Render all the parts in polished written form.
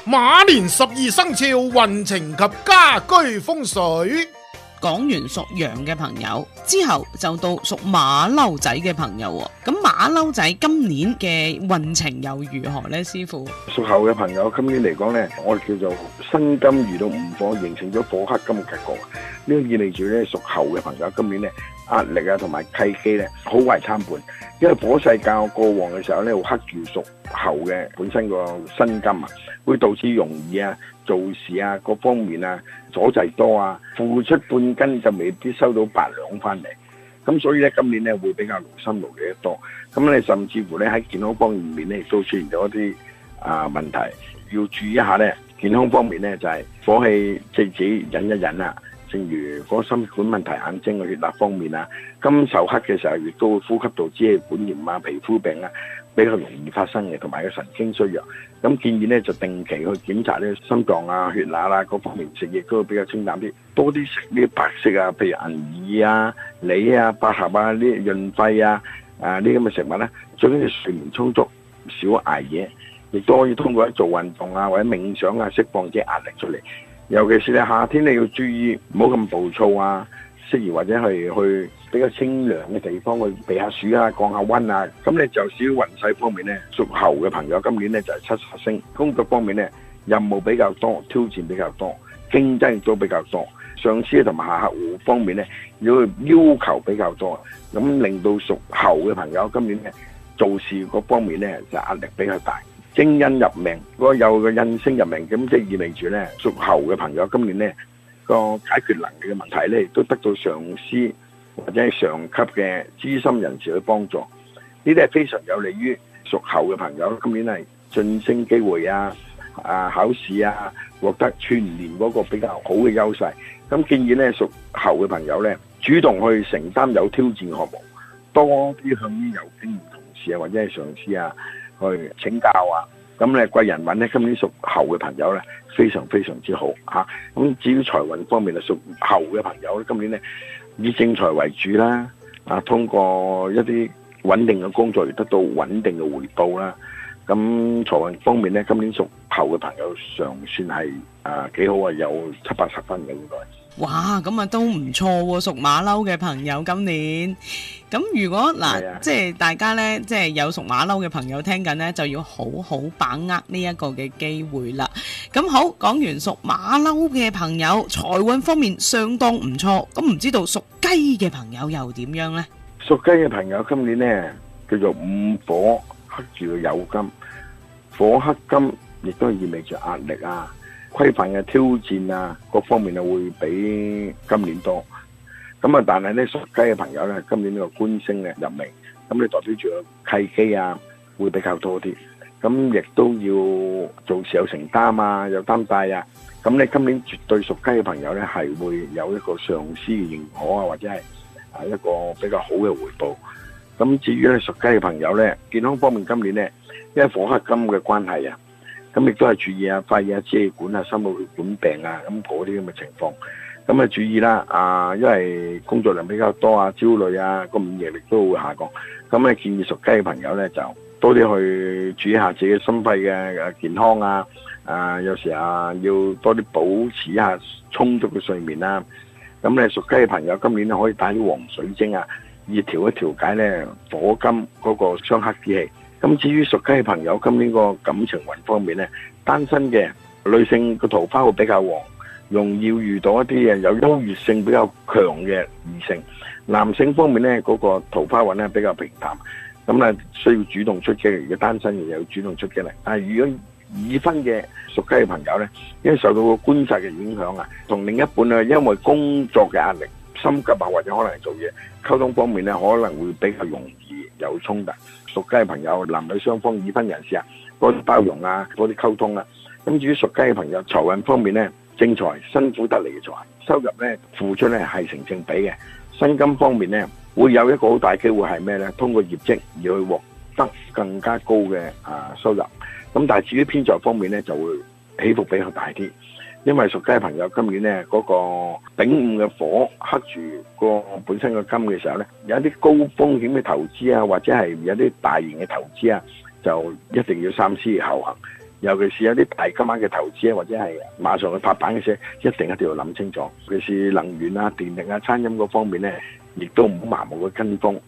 馬年12生肖運程及家居風水。講完屬羊嘅朋友之後，就到屬馬騮仔嘅朋友喎。咁馬騮仔今年嘅運程又如何呢？師傅，屬猴嘅朋友今年嚟講呢，我哋叫做辛金遇到午火，形成咗火克金嘅格局。呢個意味住呢，屬猴嘅朋友今年呢，壓力啊同埋契機呢，好壞參半。因為火勢較過旺嘅時候呢，會克住屬猴嘅本身個辛金啊，會導致容易啊做事啊各方面啊阻滯多啊，付出半斤就未必收到8兩翻嚟。咁所以咧，今年咧會比較勞心勞力得多。咁咧，甚至乎咧喺健康方面咧，亦都出現咗一啲問題，要注意一下咧。健康方面咧就係火氣即係自己忍一忍啦。正如嗰心血管問題、眼睛嘅血壓方面啊，金受克嘅時候，亦都會呼吸道支氣管炎啊、皮膚病啊，比較容易發生嘅，同埋個神經衰弱。咁建議咧就定期去檢查呢心臟啊、血壓啦各方面，食亦都會比較清淡啲，多啲食呢啲白色啊，譬如銀耳啊、梨啊、百合啊呢潤肺啊呢咁嘅食物咧。最緊要睡眠充足，少捱夜，亦都可以通過做運動啊或者冥想啊，釋放啲壓力出嚟。尤其是你夏天你要注意唔好咁暴躁啊，適宜或者係去比較清涼嘅地方去避下暑啊、降下溫啊。咁你就少運勢方面咧，屬猴嘅朋友今年咧就係7煞星，工作方面咧任務比較多，挑戰比較多，競爭亦都比較多。上司同埋下客戶方面咧要求比較多，咁令到屬猴嘅朋友今年咧做事嗰方面咧就壓力比較大。正印入命，如果有個印星入命，咁即係意味住咧，屬猴嘅朋友今年咧個解決能力嘅問題咧，亦都得到上司或者係上級嘅資深人士去幫助。呢啲係非常有利於屬猴嘅朋友今年係晉升機會啊、考試啊，獲得全年嗰個比較好嘅優勢。咁建議咧，屬猴嘅朋友咧，主動去承擔有挑戰嘅項目，多啲向於有經驗同事啊或者係上司啊去請教啊，咁咧貴人運咧，今年屬猴嘅朋友咧非常非常之好嚇。咁至於財運方面咧，屬猴嘅朋友咧，今年咧以正財為主啦，通過一啲穩定嘅工作而得到穩定嘅回報啦。咁財運方面咧，今年屬猴嘅朋友尚算係幾好啊，有70-80分嘅應該。哇，咁啊都唔錯喎，屬馬騮嘅朋友今年。咁如果即係大家呢，即係有屬馬騮嘅朋友聽緊呢，就要好好把握呢一個嘅機會啦。咁好，講完屬馬騮嘅朋友，財運方面相當唔錯。咁唔知道屬雞嘅朋友又點樣呢？屬雞嘅朋友今年呢，叫做午火克住個酉金，火克金亦都意味住壓力啊、規範嘅挑戰啊，各方面會比今年多。咁但係咧屬雞嘅朋友咧，今年呢個官星咧入命，咁你代表住個契機啊，會比較多啲。咁亦都要做事有承擔啊，有擔帶啊。咁你今年絕對屬雞嘅朋友咧，係會有一個上司嘅認可啊，或者係一個比較好嘅回報。咁至於咧屬雞嘅朋友咧，健康方面今年咧，因為火克金嘅關係啊，咁亦都係注意啊肺啊、支氣管啊、心腦血管病啊，咁嗰啲咁嘅情況。咁注意啦，因為工作量比較多啊、焦慮啊，個免疫力都會下降。咁建議屬雞嘅朋友咧，就多啲去注意下自己心肺嘅健康啊。有時要多啲保持一下充足嘅睡眠啦。咁屬雞嘅朋友今年可以帶啲黃水晶啊，以調一調解咧火金嗰個相克之氣。咁至於屬雞嘅朋友今年個感情運方面咧，單身嘅女性個桃花會比較旺。容易遇到一啲有優越性比較強嘅異性。男性方面咧，嗰個桃花運咧比較平淡，咁需要主動出擊。如果單身嘅又要主動出擊嚟。但係如果已婚嘅屬雞嘅朋友咧，因為受到個官煞嘅影響啊，同另一半啊，因為工作嘅壓力、心急啊，或者可能係做嘢溝通方面咧，可能會比較容易有衝突。屬雞嘅朋友，男女雙方已婚人士啊，多啲包容啊，多啲溝通啦。咁至於屬雞嘅朋友，財運方面咧，正財辛苦得嚟嘅財，收入咧付出咧係成正比嘅。薪金方面咧，會有一個好大機會係咩咧？通過業績而去獲得更加高嘅收入。咁但係至於偏財方面咧，就會起伏比較大啲。因為屬雞朋友今年咧嗰個丙午嘅火克住個本身個金嘅時候咧，有一啲高風險嘅投資啊，或者係有啲大型嘅投資啊，就一定要三思而後行。尤其是有啲大金額嘅投資或者係馬上去拍板嘅時，一定要諗清楚。尤其是能源啊、電力啊、餐飲嗰方面咧，亦都唔好盲目嘅跟風，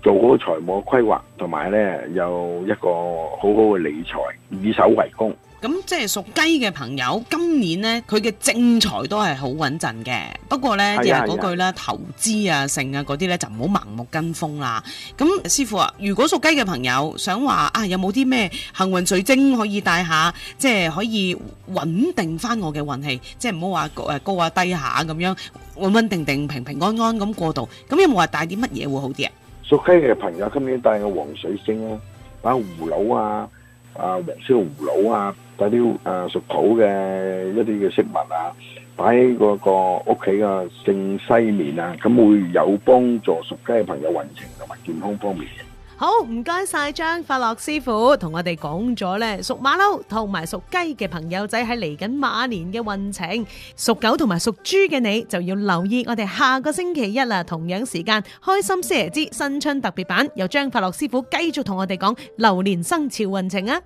做好財務規劃，同埋咧有一個好好嘅理財，以守為攻。咁即係屬雞嘅朋友，今年呢，佢嘅正財都係好穩陣嘅。不過呢，即係嗰句啦，投資啊、剩啊嗰啲呢，就唔好盲目跟風啦。咁師傅啊，如果屬雞嘅朋友想話啊，有冇啲咩幸運水晶可以帶下，即係可以穩定翻我嘅運氣，即係唔好話高啊低下咁樣，穩穩定定、平平安安咁過渡。咁有冇話帶啲乜嘢會好啲啊？屬雞嘅朋友今年帶個黃水晶啊，擺葫蘆啊、黃燒葫蘆啊。帶啲屬土嘅一啲嘅飾物啊，擺喺嗰個屋企嘅正西面啊，咁會有幫助屬雞嘅朋友運程同埋健康方面嘅。好，唔該晒張法樂師傅同我哋講咗咧，屬馬騮同埋屬雞嘅朋友仔喺嚟緊馬年嘅運程，屬狗同埋屬豬嘅你就要留意我哋下個星期一啦，同樣時間開心些爺之新春特別版，由張法樂師傅繼續同我哋講流年生肖運程啊！